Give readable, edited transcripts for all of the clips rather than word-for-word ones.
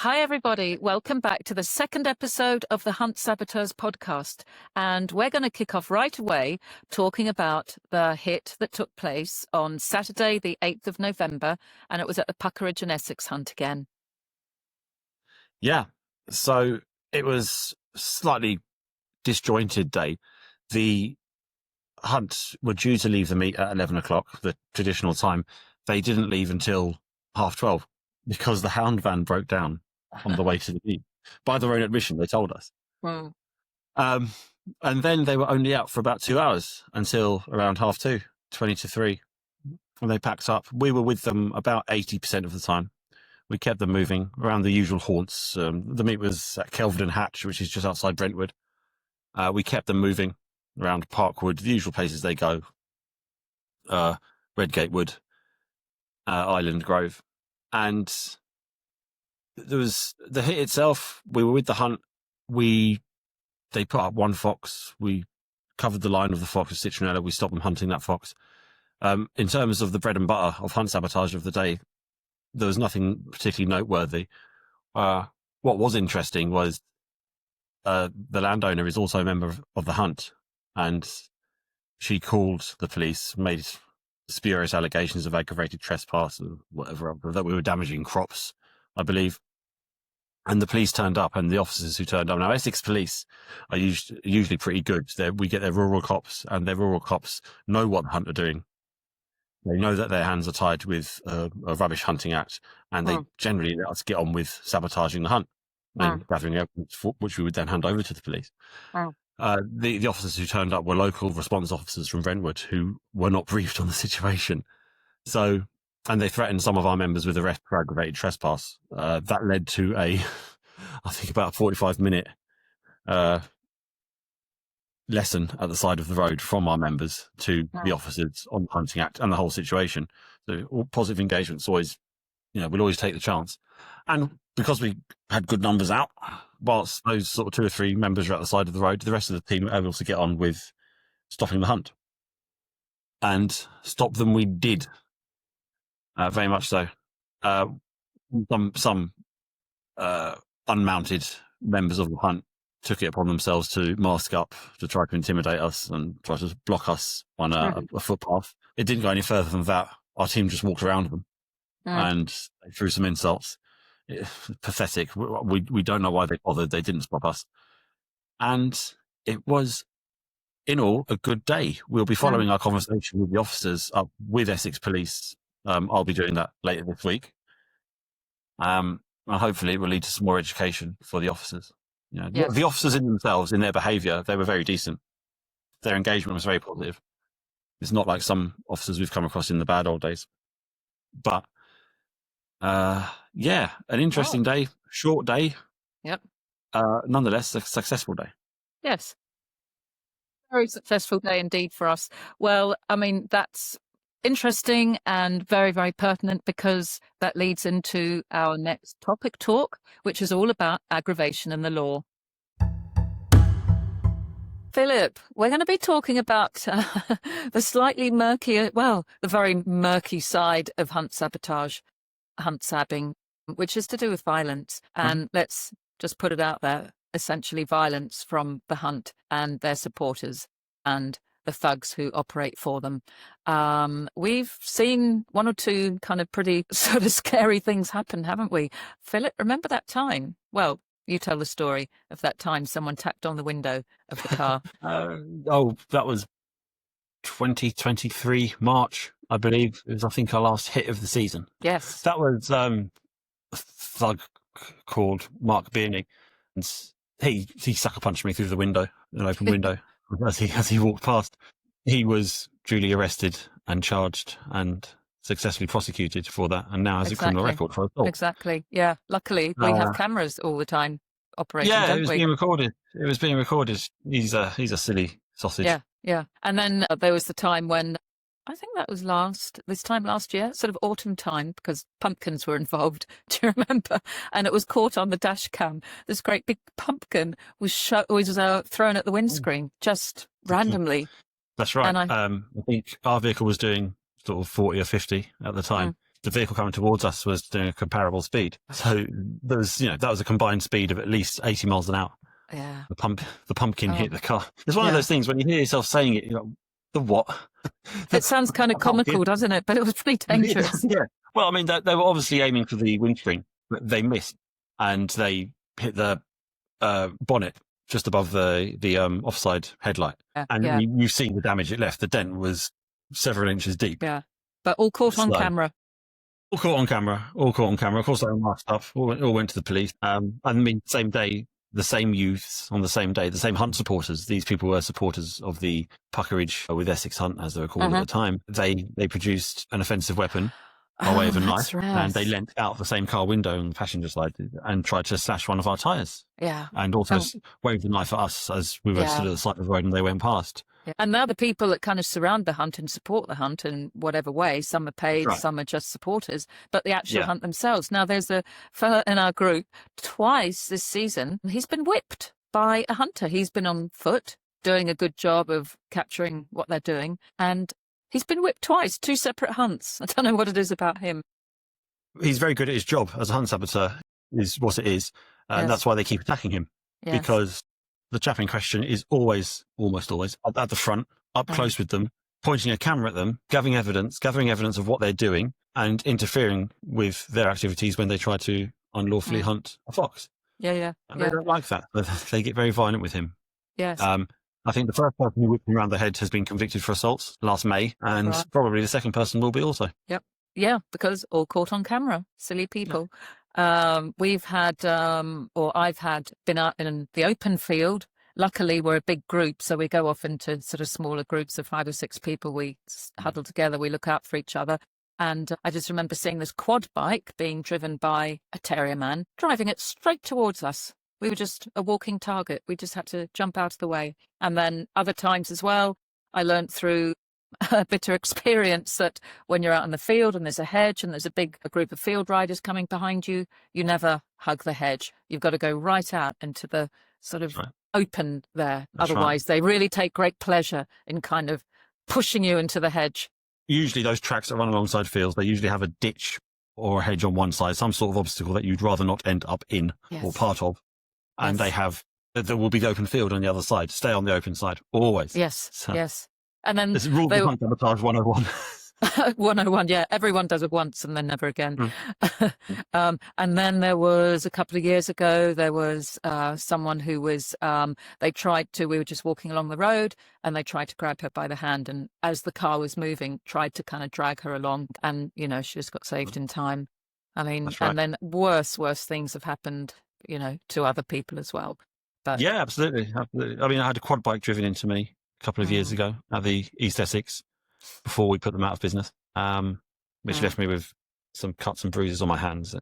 Hi, everybody. Welcome back to the second episode of the Hunt Saboteurs podcast. And we're going to kick off right away talking about the hit that took place on Saturday, the 8th of November, and it was at the Puckeridge and Essex hunt again. Yeah, so it was a slightly disjointed day. The hunt were due to leave the meet at 11 o'clock, the traditional time. They didn't leave until 12:30 because the hound van broke down on the way to the meet. By their own admission, they told us. Wow. And then they were only out for about 2 hours until around 2:30, 20 to 3, when they packed up. We were with them about 80% of the time. We kept them moving around the usual haunts. The meet was at Kelvedon and Hatch, which is just outside Brentwood. We kept them moving around Parkwood, the usual places they go. Redgate Wood, Island Grove. And there was the hit itself. We were with the hunt. They put up one fox. We covered the line of the fox with citronella. We stopped them hunting that fox. In terms of the bread and butter of hunt sabotage of the day, there was nothing particularly noteworthy. What was interesting was the landowner is also a member of the hunt, and she called the police, made spurious allegations of aggravated trespass and whatever, that we were damaging crops, I believe. And the police turned up, and the officers who turned up. Now, Essex police are usually pretty good. We get their rural cops, and their rural cops know what the hunt are doing. They know that their hands are tied with a rubbish hunting act, and they generally let us get on with sabotaging the hunt and gathering evidence, which we would then hand over to the police. The officers who turned up were local response officers from Brentwood who were not briefed on the situation. So, and they threatened some of our members with arrest for aggravated trespass. That led to I think about a 45-minute lesson at the side of the road from our members to the officers on the hunting act and the whole situation. So all positive engagement's always, we'll always take the chance. And because we had good numbers out, whilst those sort of 2 or 3 members were at the side of the road, the rest of the team were able to get on with stopping the hunt. And stop them we did. Very much so. Some unmounted members of the hunt took it upon themselves to mask up to try to intimidate us and try to block us on a footpath. It didn't go any further than that. Our team just walked around them and they threw some insults. Pathetic. We don't know why they bothered. They didn't stop us. And it was, in all, a good day. We'll be following our conversation with the officers up with Essex Police. I'll be doing that later this week. And hopefully it will lead to some more education for the officers. The officers in themselves, in their behaviour, they were very decent. Their engagement was very positive. It's not like some officers we've come across in the bad old days. But, an interesting day, short day. Yep. Nonetheless, a successful day. Yes. Very successful day indeed for us. Well, I mean, that's interesting and very, very pertinent because that leads into our next topic talk, which is all about aggravation in the law. Philip, we're going to be talking about the slightly murkier, the very murky side of hunt sabotage, hunt sabbing, which is to do with violence. And let's just put it out there, essentially violence from the hunt and their supporters and the thugs who operate for them. We've seen 1 or 2 kind of pretty sort of scary things happen, haven't we? Philip, remember that time? Well, you tell the story of that time someone tapped on the window of the car. That was 2023 March, I believe. It was, I think, our last hit of the season. Yes. That was a thug called Mark Birney, and he sucker punched me through the window, an open window. As he walked past. He was duly arrested and charged and successfully prosecuted for that, and now has a criminal record for assault. Exactly. Yeah. Luckily, we have cameras all the time operating. Yeah, don't it was we? being recorded. It was being recorded. He's a silly sausage. Yeah. And then there was the time when I think that was this time last year, sort of autumn time, because pumpkins were involved. Do you remember? And it was caught on the dash cam. This great big pumpkin was thrown at the windscreen just randomly. That's right. And I think our vehicle was doing sort of 40 or 50 at the time. the vehicle coming towards us was doing a comparable speed. So there was, that was a combined speed of at least 80 miles an hour. Yeah. The pumpkin hit the car. It's one of Yeah. those things when you hear yourself saying it, you're like, the what? It sounds kind of comical, doesn't it? But it was pretty dangerous. Yeah. Well, I mean, they were obviously aiming for the windscreen, but they missed, and they hit the bonnet just above the offside headlight. And you've seen the damage it left. The dent was several inches deep. Yeah. But all caught on camera. All caught on camera. All caught on camera. Of course, they were masked up. All went to the police. I mean, same day, the same youths on the same day, the same hunt supporters. These people were supporters of the Puckeridge with Essex hunt, as they were called at the time. They produced an offensive weapon by way of a knife, and they leant out the same car window on the passenger side and tried to slash one of our tyres. Yeah. And also waved the knife at us as we were stood at the side of the road and they went past. Yeah. And now the people that kind of surround the hunt and support the hunt in whatever way, some are paid, some are just supporters, but the actual hunt themselves. Now, there's a fella in our group twice this season, he's been whipped by a hunter. He's been on foot doing a good job of capturing what they're doing, and he's been whipped twice, 2 separate hunts. I don't know what it is about him. He's very good at his job as a hunt saboteur, is what it is. And that's why they keep attacking him, because the chap in question is almost always at the front, up close with them, pointing a camera at them, gathering evidence of what they're doing, and interfering with their activities when they try to unlawfully hunt a fox. Yeah. And they don't like that. They get very violent with him. Yes. I think the first person who whipped him around the head has been convicted for assaults last May, and probably the second person will be also. Yep. Yeah, because all caught on camera. Silly people. We've had, or I've been out in the open field. Luckily, we're a big group, so we go off into sort of smaller groups of 5 or 6 people. We huddle together, we look out for each other. And I just remember seeing this quad bike being driven by a terrier man, driving it straight towards us. We were just a walking target. We just had to jump out of the way. And then other times as well, I learned through a bitter experience that when you're out in the field and there's a hedge and there's a group of field riders coming behind you, you never hug the hedge. You've got to go right out into the sort of open there. Otherwise, they really take great pleasure in kind of pushing you into the hedge. Usually those tracks that run alongside fields, they usually have a ditch or a hedge on one side, some sort of obstacle that you'd rather not end up in or part of. And there will be the open field on the other side. Stay on the open side, always. Yes. And then this is rule of hunt sabotage 101. 101, yeah. Everyone does it once and then never again. And then there was a couple of years ago, there was someone who was, we were just walking along the road and they tried to grab her by the hand. And as the car was moving, tried to kind of drag her along. And, she just got saved in time. I mean, and then worse things have happened, to other people as well. But yeah, absolutely. I mean, I had a quad bike driven into me a couple of years ago at the East Essex before we put them out of business, which left me with some cuts and bruises on my hands.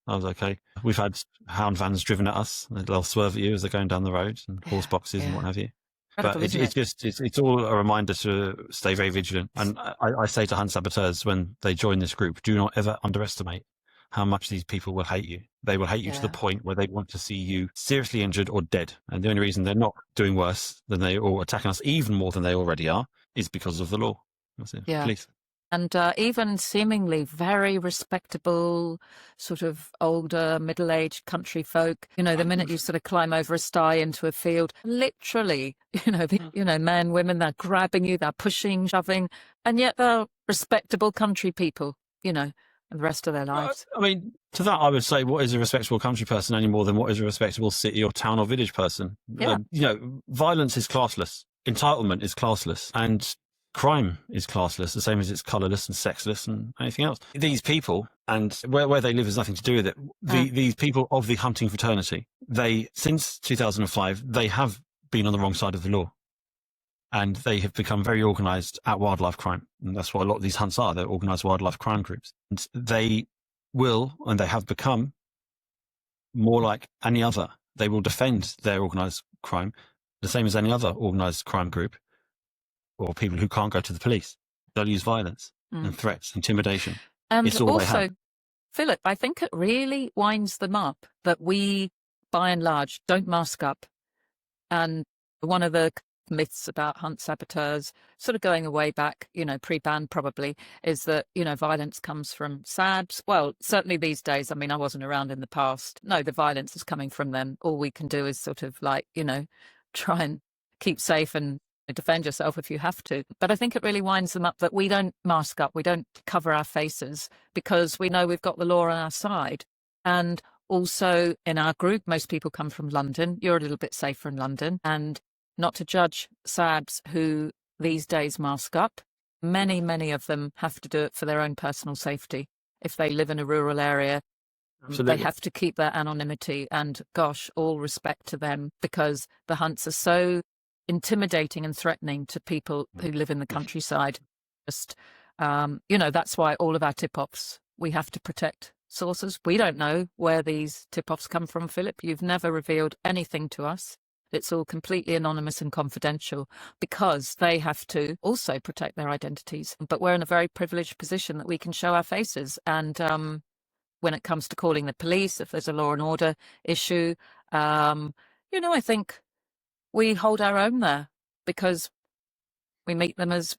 I was okay. We've had hound vans driven at us. They'll swerve at you as they're going down the road, and horse boxes and what have you. But it's all a reminder to stay very vigilant. And I say to hunt saboteurs when they join this group, do not ever underestimate how much these people will hate you. They will hate you to the point where they want to see you seriously injured or dead. And the only reason they're not doing worse than or attacking us even more than they already are is because of the law. That's it. Police. And even seemingly very respectable, sort of older, middle-aged country folk, the minute you sort of climb over a sty into a field, literally, men, women, they're grabbing you, they're pushing, shoving, and yet they're respectable country people, and the rest of their lives. I mean, to that, I would say, what is a respectable country person any more than what is a respectable city or town or village person? Yeah. Violence is classless. Entitlement is classless. And crime is classless, the same as it's colourless and sexless and anything else. These people, and where they live has nothing to do with it. These people of the hunting fraternity, since 2005, they have been on the wrong side of the law. And they have become very organised at wildlife crime. And that's what a lot of these hunts are. They're organised wildlife crime groups. And they have become more like any other. They will defend their organised crime the same as any other organised crime group or people who can't go to the police. They'll use violence and threats, intimidation. And it's all also, they have. Philip, I think it really winds them up that we, by and large, don't mask up. And one of the myths about hunt saboteurs, sort of going away back, pre-ban probably, is that, violence comes from SABs. Well, certainly these days, I mean, I wasn't around in the past. No, the violence is coming from them. All we can do is sort of try and keep safe and defend yourself if you have to. But I think it really winds them up that we don't mask up, we don't cover our faces, because we know we've got the law on our side. And also in our group, most people come from London. You're a little bit safer in London. And not to judge SABs who these days mask up, many of them have to do it for their own personal safety. If they live in a rural area, Absolutely. they have to keep their anonymity. And gosh, all respect to them, because the hunts are so intimidating and threatening to people who live in the countryside. Just, that's why all of our tip-offs, we have to protect sources. We don't know where these tip-offs come from, Philip. You've never revealed anything to us. It's all completely anonymous and confidential, because they have to also protect their identities. But we're in a very privileged position that we can show our faces. And when it comes to calling the police, if there's a law and order issue, I think we hold our own there, because we meet them as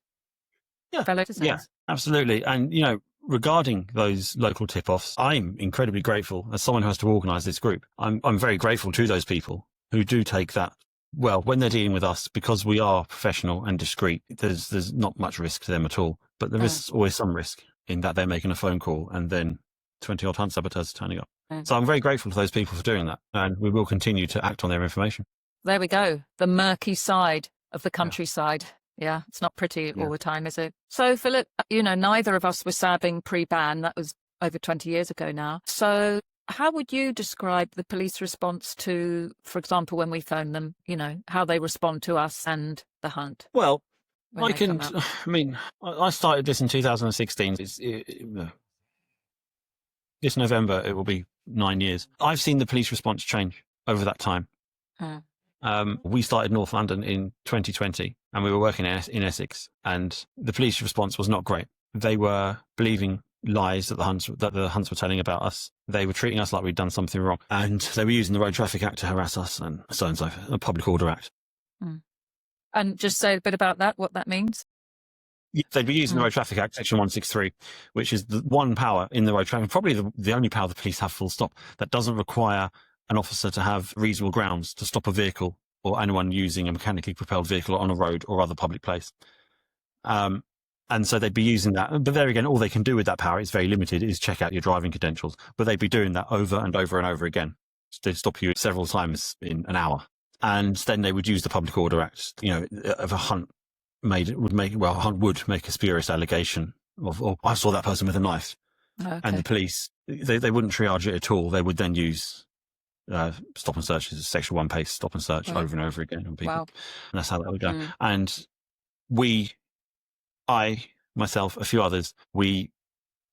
fellow citizens. Yeah, absolutely. And, regarding those local tip-offs, I'm incredibly grateful as someone who has to organise this group. I'm very grateful to those people who do take that. Well, when they're dealing with us, because we are professional and discreet, there's not much risk to them at all. But there is always some risk in that they're making a phone call and then 20-odd hunt saboteurs are turning up. So I'm very grateful to those people for doing that, and we will continue to act on their information. There we go. The murky side of the countryside. Yeah, it's not pretty all the time, is it? So, Philip, neither of us were sabbing pre-ban. That was over 20 years ago now. So how would you describe the police response to, for example, when we phone them, how they respond to us and the hunt? Well, I started this in 2016. This November, it will be 9 years. I've seen the police response change over that time. We started North London in 2020, and we were working in Essex, and the police response was not great. They were believing lies that the hunts were telling about us. They were treating us like we'd done something wrong, and they were using the Road Traffic Act to harass us, and so on, the Public Order Act. And just say a bit about that, what that means. They'd be using the Road Traffic Act, Section 163, which is the one power in the road traffic, probably the only power the police have, full stop, that doesn't require an officer to have reasonable grounds to stop a vehicle or anyone using a mechanically propelled vehicle on a road or other public place. And so they'd be using that. But there again, all they can do with that power is very limited, is check out your driving credentials. But they'd be doing that over and over and over again. They'd stop you several times in an hour. And then they would use the Public Order Act, if a hunt would make a spurious allegation of, I saw that person with a knife. Okay. And the police, they wouldn't triage it at all. They would then use stop and search, Section 1 pace stop and search over and over again on people. Wow. And that's how that would go. And I, myself, a few others, we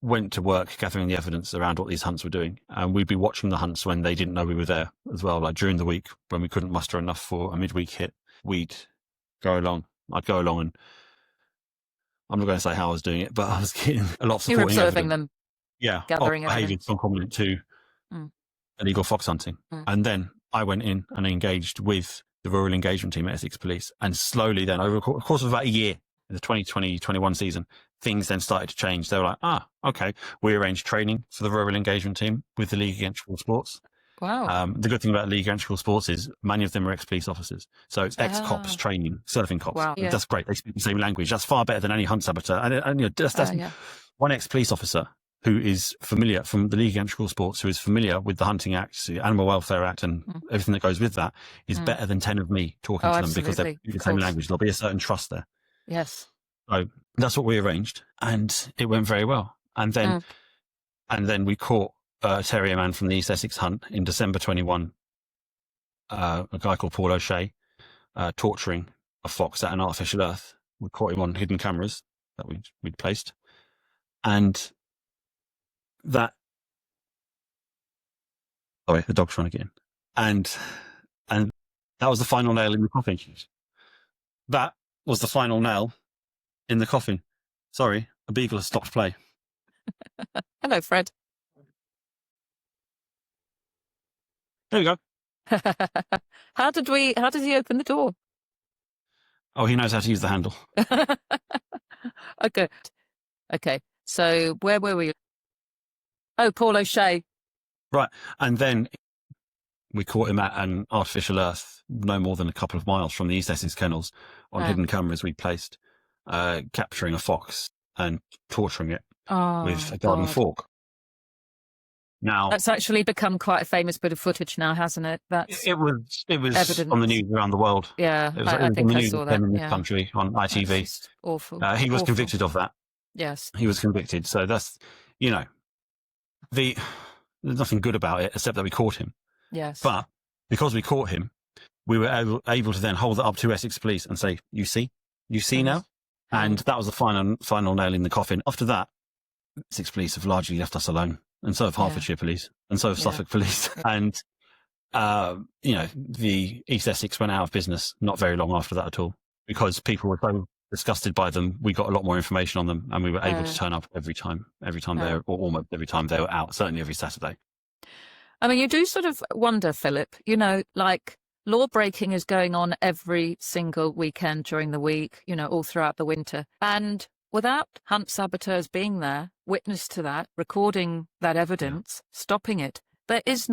went to work gathering the evidence around what these hunts were doing. And we'd be watching the hunts when they didn't know we were there as well. Like during the week, when we couldn't muster enough for a midweek hit, I'd go along and I'm not going to say how I was doing it, but I was getting a lot of supporting You're observing evidence. them. Gathering behaviour concomitant to illegal fox hunting. And then I went in and engaged with the rural engagement team at Essex Police. And slowly then, over the course of about a year, in the 2020-21 season, things then started to change. They were like, okay, we arranged training for the rural engagement team with the League Against Cruel Sports. Wow. The good thing about League Against Cruel Sports is many of them are ex-police officers. So it's ex-cops training, surfing cops. Wow. Yeah. That's great. They speak the same language. That's far better than any hunt saboteur. And that's one ex-police officer who is familiar from the League Against Cruel Sports, who is familiar with the Hunting Act, the Animal Welfare Act, and everything that goes with that, is better than 10 of me talking to them, because they speak the same language. There'll be a certain trust there. Yes. So that's what we arranged, and it went very well. And then we caught a terrier man from the East Essex hunt in December 21, a guy called Paul O'Shea, torturing a fox at an artificial earth. We caught him on hidden cameras that we'd placed. And the dog's trying to get in. And that was the final nail in the coffin. That was the final nail in the coffin. Sorry, a beagle has stopped play. Hello, Fred. There we go. How did he open the door? Oh, he knows how to use the handle. Okay. Okay. So where were we? Oh, Paul O'Shea. Right. And then we caught him at an artificial earth no more than a couple of miles from the East Essex kennels on hidden cameras we placed, capturing a fox and torturing it with a garden fork. Now, that's actually become quite a famous bit of footage now, hasn't it? It was evidence. on the news around the world. Yeah, It was I on think the I news saw that. in this Yeah. country on ITV. That's just awful. He was Awful. convicted of that. Yes. He was convicted. So that's, there's nothing good about it except that we caught him. Yes. But because we caught him, we were able to then hold it up to Essex Police and say, you see now? And that was the final nail in the coffin. After that, Essex Police have largely left us alone. And so have Hertfordshire Police, and so have Suffolk Police. And, the East Essex went out of business not very long after that at all, because people were so disgusted by them. We got a lot more information on them, and we were able to turn up every time they were, or almost every time they were out, certainly every Saturday. I mean, you do sort of wonder, Philip, like law breaking is going on every single weekend during the week, all throughout the winter. And without Hunt Saboteurs being there, witness to that, recording that evidence, stopping it, there's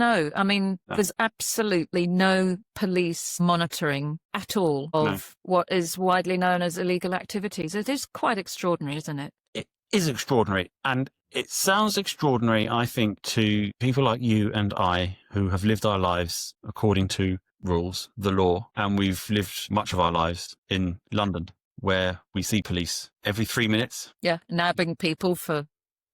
absolutely no police monitoring at all of what is widely known as illegal activities. It is quite extraordinary, isn't it? It is extraordinary. And it sounds extraordinary, I think, to people like you and I who have lived our lives according to rules, the law, and we've lived much of our lives in London, where we see police every 3 minutes. Yeah, nabbing people for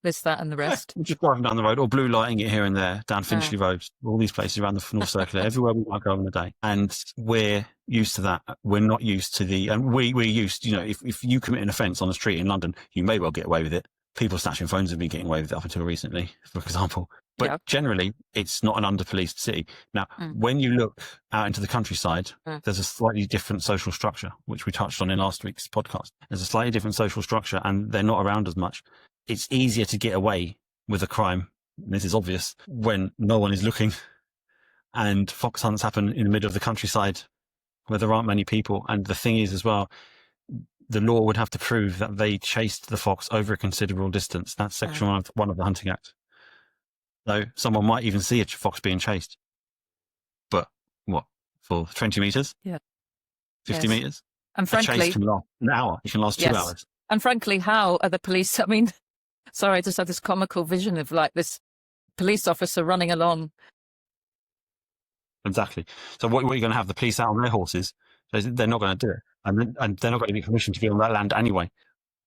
this, that, and the rest. Just driving down the road, or blue lighting it here and there, down Finchley Road, all these places around the North Circular, everywhere we might go in the day. And we're used to that. We're not used to we're used, if you commit an offence on the street in London, you may well get away with it. People snatching phones have been getting away with it up until recently, for example. But generally, it's not an under-policed city. Now, when you look out into the countryside, there's a slightly different social structure, which we touched on in last week's podcast. There's a slightly different social structure, and they're not around as much. It's easier to get away with a crime, this is obvious, when no one is looking, and fox hunts happen in the middle of the countryside where there aren't many people. And the thing is as well, the law would have to prove that they chased the fox over a considerable distance. That's section 1 of the Hunting Act. So someone might even see a fox being chased. But what, for 20 metres? Yeah. 50 metres? And frankly, a chase can last an hour. It can last 2 hours. And frankly, how are the police? Sorry, I just have this comical vision of like this police officer running along. Exactly. So what are you going to have the police out on their horses? They're not going to do it. And they're not going to be permission to be on that land anyway.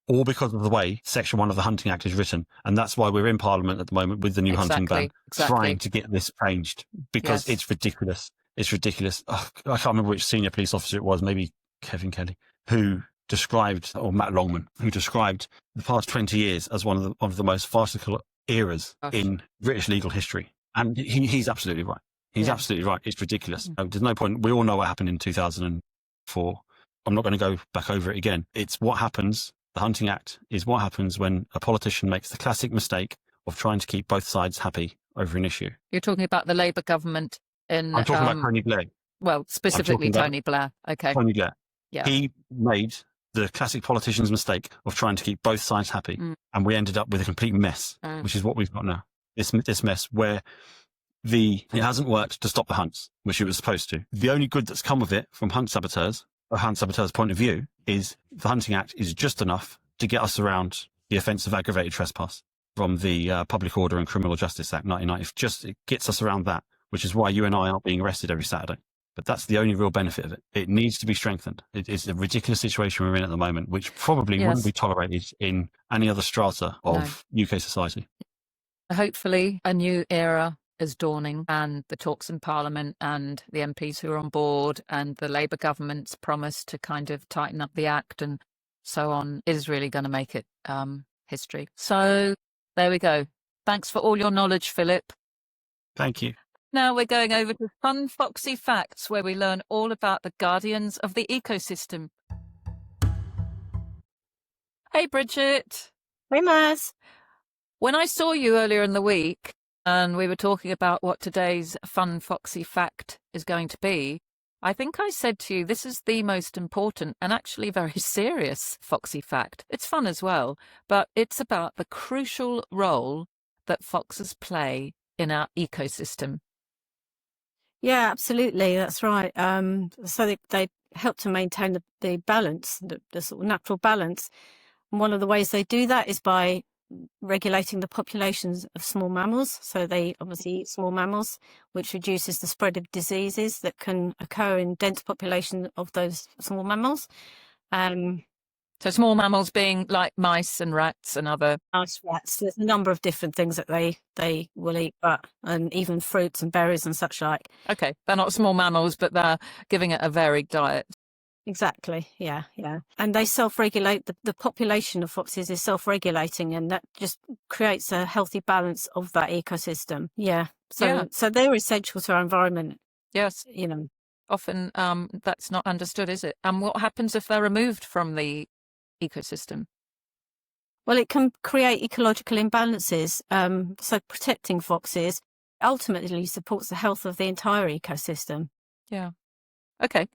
All because of the way Section 1 of the Hunting Act is written. And that's why we're in Parliament at the moment with the new hunting ban, trying to get this changed, because it's ridiculous. It's ridiculous. I can't remember which senior police officer it was, maybe Kevin Kelly, who described, or Matt Longman, who described the past 20 years as one of the most farcical eras in British legal history. And he's absolutely right. He's absolutely right. It's ridiculous. There's no point. We all know what happened in 2004. I'm not going to go back over it again. It's what happens. The Hunting Act is what happens when a politician makes the classic mistake of trying to keep both sides happy over an issue. You're talking about the Labour government in... I'm talking about Tony Blair. Well, specifically Tony Blair. Okay. Tony Blair. Yeah. He made the classic politician's mistake of trying to keep both sides happy. And we ended up with a complete mess, which is what we've got now. This mess where it hasn't worked to stop the hunts, which it was supposed to. The only good that's come of it from Hunt Saboteurs' point of view, is the Hunting Act is just enough to get us around the offence of aggravated trespass from the Public Order and Criminal Justice Act 1990. It gets us around that, which is why you and I aren't being arrested every Saturday. But that's the only real benefit of it. It needs to be strengthened. It's a ridiculous situation we're in at the moment, which probably wouldn't be tolerated in any other strata of UK society. Hopefully a new era is dawning, and the talks in Parliament and the MPs who are on board and the Labour government's promise to kind of tighten up the Act and so on is really going to make it history. So there we go. Thanks for all your knowledge, Philip. Thank you. Now we're going over to Fun Foxy Facts, where we learn all about the guardians of the ecosystem. Hey, Bridget. Hey, Maz. When I saw you earlier in the week and we were talking about what today's Fun Foxy Fact is going to be, I think I said to you, this is the most important and actually very serious foxy fact. It's fun as well, but it's about the crucial role that foxes play in our ecosystem. Yeah, absolutely. That's right. So they help to maintain the balance, the sort of natural balance. And one of the ways they do that is by regulating the populations of small mammals. So they obviously eat small mammals, which reduces the spread of diseases that can occur in dense population of those small mammals. So small mammals being like mice and rats and other Mouse, rats. There's a number of different things that they will eat, and even fruits and berries and such like. Okay, they're not small mammals, but they're giving it a varied diet. Exactly. Yeah. And they self-regulate. The population of foxes is self-regulating, and that just creates a healthy balance of that ecosystem. Yeah. So they're essential to our environment. Yes. Often that's not understood, is it? And what happens if they're removed from the ecosystem? Well, it can create ecological imbalances. So protecting foxes ultimately supports the health of the entire ecosystem. Yeah. Okay.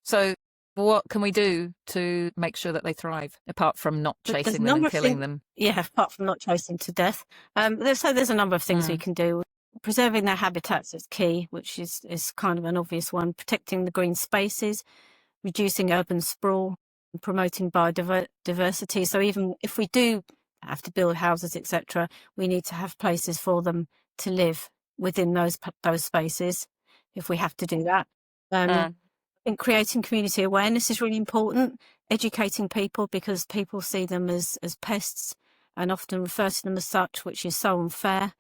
So what can we do to make sure that they thrive, apart from not chasing them and killing them? Yeah, apart from not chasing to death. There's a number of things we can do. Preserving their habitats is key, which is kind of an obvious one. Protecting the green spaces, reducing urban sprawl, and promoting biodiversity. So even if we do have to build houses, etc., we need to have places for them to live within those spaces if we have to do that. I think creating community awareness is really important, educating people, because people see them as pests and often refer to them as such, which is so unfair.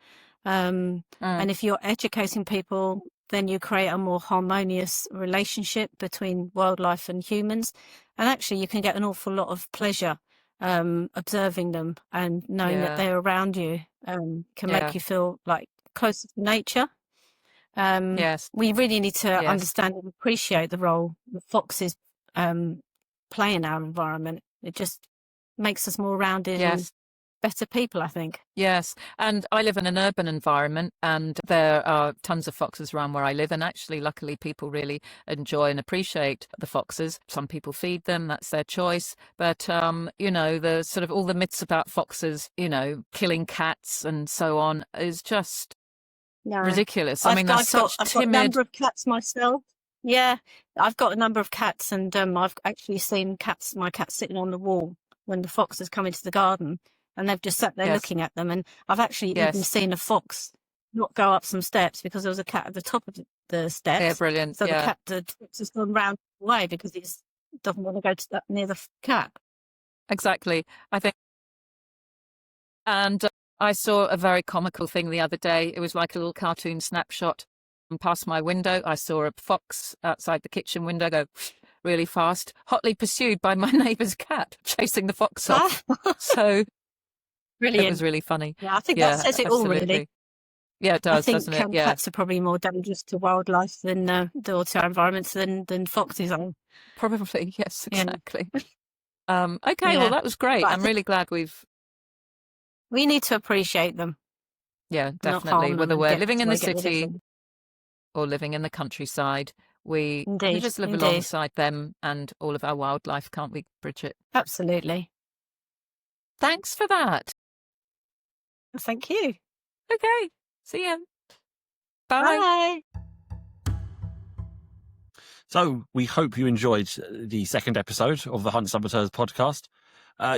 And if you're educating people, then you create a more harmonious relationship between wildlife and humans. And actually, you can get an awful lot of pleasure observing them, and knowing that they're around you can make you feel like closer to nature. Yes. We really need to understand and appreciate the role that foxes play in our environment. It just makes us more rounded and better people, I think. Yes. And I live in an urban environment, and there are tons of foxes around where I live. And actually, luckily, people really enjoy and appreciate the foxes. Some people feed them, that's their choice. But, the sort of all the myths about foxes, killing cats and so on is just ridiculous. I mean, I've got a number of cats myself. Yeah, I've got a number of cats, and I've actually seen my cats sitting on the wall when the foxes come into the garden, and they've just sat there looking at them. And I've actually even seen a fox not go up some steps because there was a cat at the top of the steps. Yeah, brilliant. So the fox has gone round the way because he doesn't want to go near the cat. Exactly. I think. And I saw a very comical thing the other day. It was like a little cartoon snapshot. And past my window, I saw a fox outside the kitchen window go really fast, hotly pursued by my neighbour's cat, chasing the fox off. So brilliant. It was really funny. Yeah, I think that says it all, really. Yeah, it does, I think, doesn't it? cats are probably more dangerous to wildlife than to our environments than foxes are. Probably, yes, exactly. Okay, well, that was great. I'm really glad we need to appreciate them. Yeah, definitely. Whether we're living in the city or living in the countryside, we just live alongside them and all of our wildlife, can't we, Bridget? Absolutely. Thanks for that. Thank you. Okay. See you. Bye. Bye. So we hope you enjoyed the second episode of the Hunt Saboteurs podcast.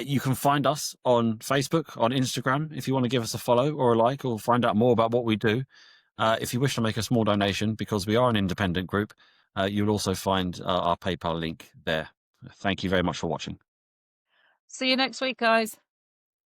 You can find us on Facebook, on Instagram, if you want to give us a follow or a like, or find out more about what we do. If you wish to make a small donation, because we are an independent group, you'll also find our PayPal link there. Thank you very much for watching. See you next week, guys.